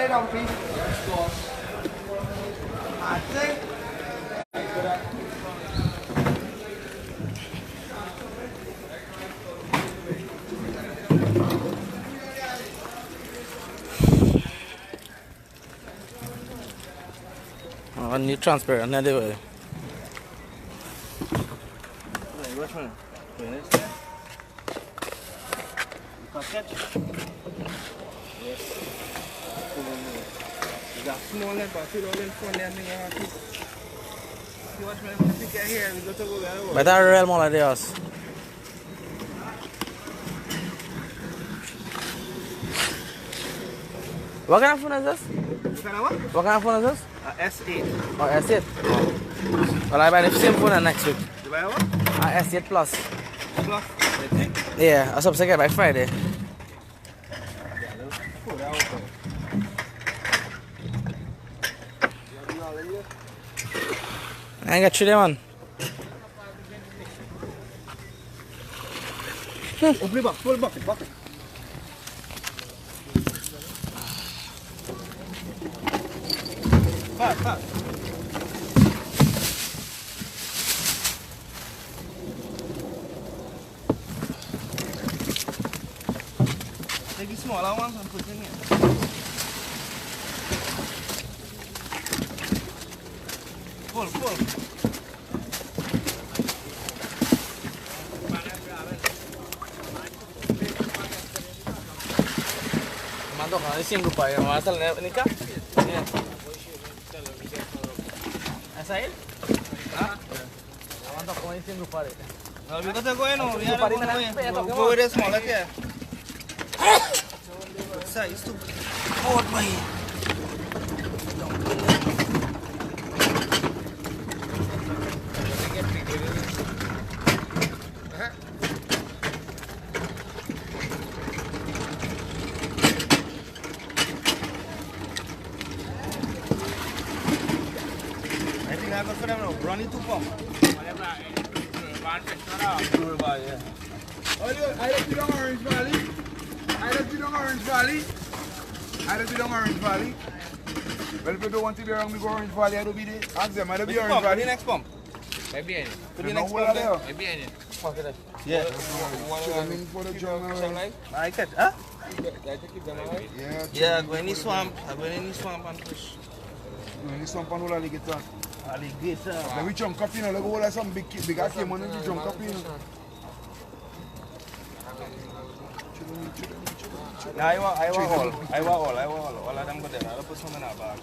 lay down, please. I think. Oh, new transparent, another way. Which one? Yes. You got small net, but you don't let phone there. You watch me pick your hair, we go to go there. But that's real more de us. What kind of phone is this? What kind of what? What kind of phone is this? S8. Oh, S8. Oh. Well, I buy the same phone next week. You buy what? S8 Plus. Plus? Yeah, I was supposed to get by Friday. I ain't got you there, man. Open it back, pull bucket. Fast. Take the smaller ones and put it in here. Pull. Mando ka na sing grupa yung masal na nika. Yeah. Asail? Ha? Mando ko na sing grupa rin. No, we got to go in. We have to go with a smaller here. Size too. Oh, my. I think I got for them now. Brownie 2 pump. I left you down Orange Valley. Well, if you don't want to be around me, go Orange Valley. I don't be there. Ask them, I don't be Orange Valley. The next pump. Maybe any. Put the next pump there. Maybe any. Yeah. Swimming for the jungle. I catch, huh? Yeah. Yeah, go in the swamp. I go in the swamp and fish. This swamp and all alligator. Alligator. Then we jump up, you know, like all some big came on and we jump up, you know. I want all. All of them go there. I'll put some in our bag.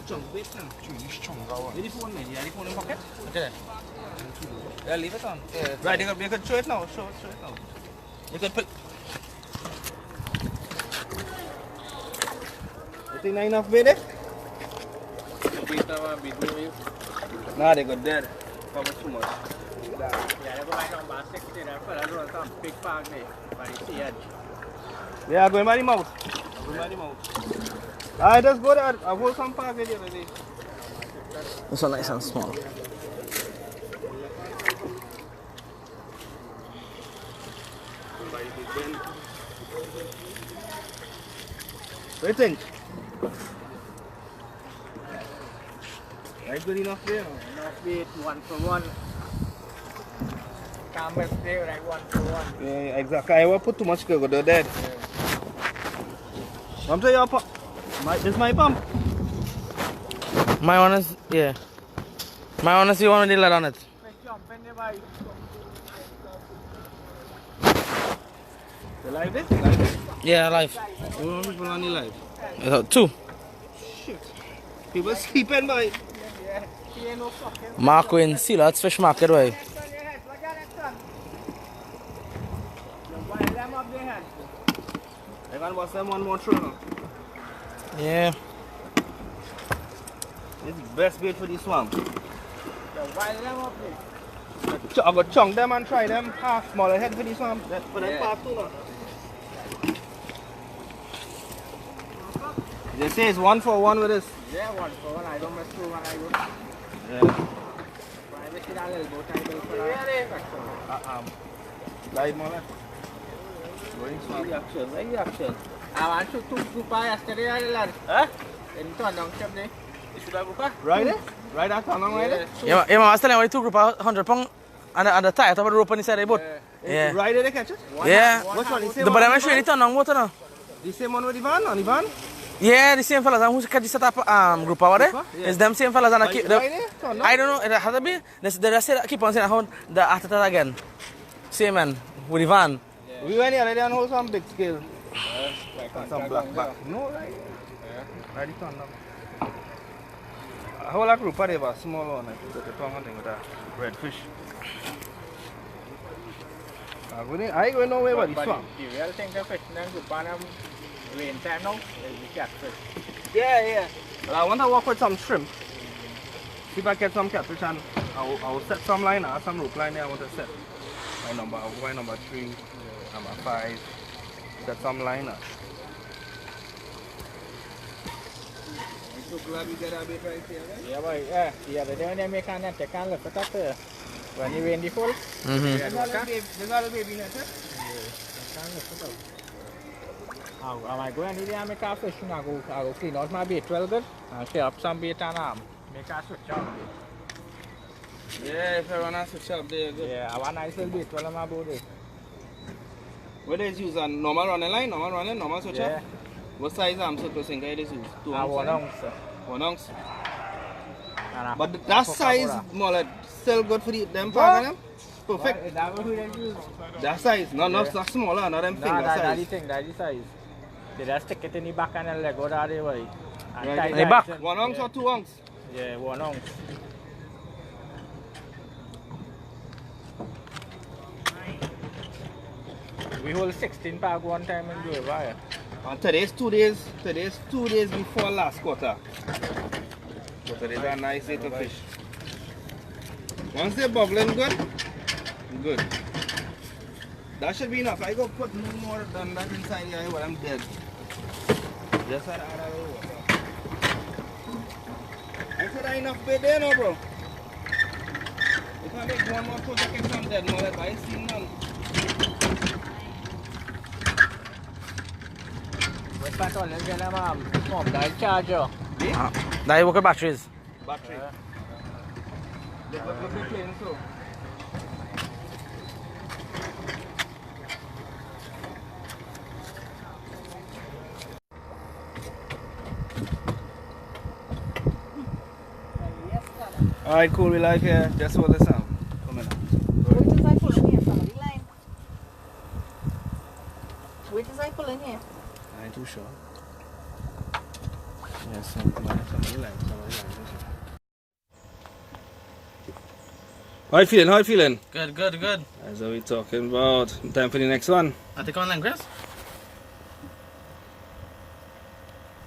Chunk bait now. This chunk, I want. Where the phone in? You have the phone in pocket? Okay. Yeah, leave it on. Yeah. Right, you can show it now. Show it now. You can put. You think not enough bait there? Nah, they got dead. Probably too much. Yeah, they go right on by 60 there. I run some big park there. By the sea edge. Yeah, going by the mouth. I just go there. I hold some park there. This one nice and small. What do you think? Right, good enough there. Enough bait, 1 for 1. Camel stay right 1 for 1. Yeah, exactly. I won't put too much go to dead. Come to your pump. This is my pump. My one is, yeah. My one is the one with the lead on it. You like this? Yeah, live. You want people on the live? 2. Shit. People sleeping by. Mark Wayne, see that's fish market way. I can watch them one more through now. Yeah. This is the best bait for the swamp. I got chunk them and try them half smaller head for the swamp. That's for that part too now. They say it's 1 for 1 with this. Yeah, 1 for 1. I don't mess through when I go. Yeah. I wish it a little boat. I go for that. Live more left. Very action. I want to group yesterday, lad. Huh? In Tondong shop there. You should have group. Right there? Right that Tondong right there? Yeah, man, I was telling you, two group of 100 pounds and the tie top of the rope on the side of the boat. Yeah. Right there they catch it? Yeah. Which one? The But I'm sure it's on motor now. The same one with the van? On the van? Yeah, the same fellas. And who's catch set up group over there? It's them same fellas. And I don't know. It has to be. The rest keep on saying how the after that again. Same man with the van. Yeah. We went here and hold some big scale. Like Some black back. No, right? Right the tongue now. A whole group of them, a small one. Put the tongue thing with a redfish. I ain't going nowhere but the swamp. The real thing the fish and group on them rain time now is the catfish. Yeah. Well, I want to work with some shrimp. See if I get some catfish and I'll set some line or some rope line there. I want to set my number 3, number 5. Set some line. I'm so glad we get a bit right here. Right? Yeah, boy. Yeah. The other day when they make an net, they can't lift it up there. When you rain the full, There's a baby net. can't lift it up. Am I going to do make a fish? I go clean out my bait well good and share up some bait and make a switch out. Yeah, if I want to switch up there, good. Yeah, I want a nice little bait while I'm about it. What is use a normal running line, normal switch Yeah. up? What size am so to think it is use? 2 ounce? 1 ounce. 1 ounce. And But that size, more like, still good for them part of them? Perfect. That was who they use. That size, not smaller, not them finger That's size. the thing, that's the size. They just stick it in the back and then let go that way. And tie The that back? in. 1 ounce Yeah. or 2 ounce? Yeah, 1 ounce. We hold 16 pack one time in Cubera. And today's 2 days before last quarter. But today's a nice little fish. Once they're bubbling good. That should be enough. I go put no more than that inside here when I'm dead. Just add a little water. I said I enough bait there now, bro. If I make one more put, I get some dead more, I see none. What's that all? Let's get them mom, that charger. That you work with batteries. Battery. Look at playing so. Alright, cool, we like just what the sound. Coming up. Which is I pulling here? Somebody line. Which is I pulling here? I ain't too sure. Yeah, somebody like. How you feeling? How you feeling? Good. That's what we talking about. Time for the next one. I think on land grass.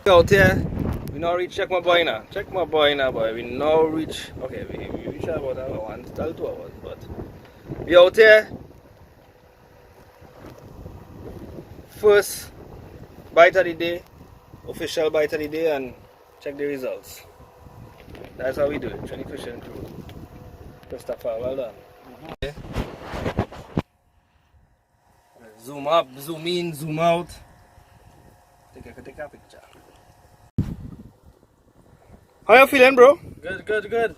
Out here, we now reach check my boy now. Check my boy now, boy. We now reach. Okay, we reach about 1 till 2 hours, but we out here. First bite of the day, official bite of the day, and check the results. That's how we do it. Trinity Fishing Crew. Christopher, well done. Okay. Zoom up, zoom in, zoom out. Take a picture. How you feeling, bro? Good.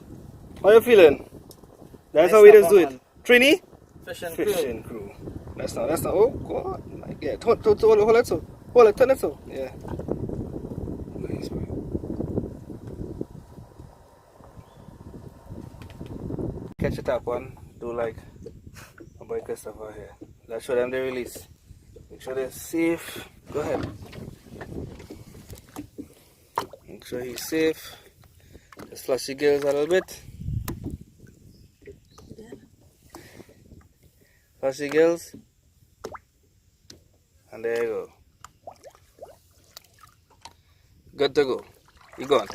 How you feeling? That's Nice how we just stuff, do it. man. Trini? Fishing Fishing crew. That's not. Oh, God. Yeah, hold it so. Hold it, turn it so. Yeah. Nice, man. Catch a Tarpon. Do like my boy Christopher here. Let's show them the release. Make sure they're safe. Go ahead. Make sure he's safe. Just flush the gills a little bit. Flush the gills. And there you go. Good to go. You gone.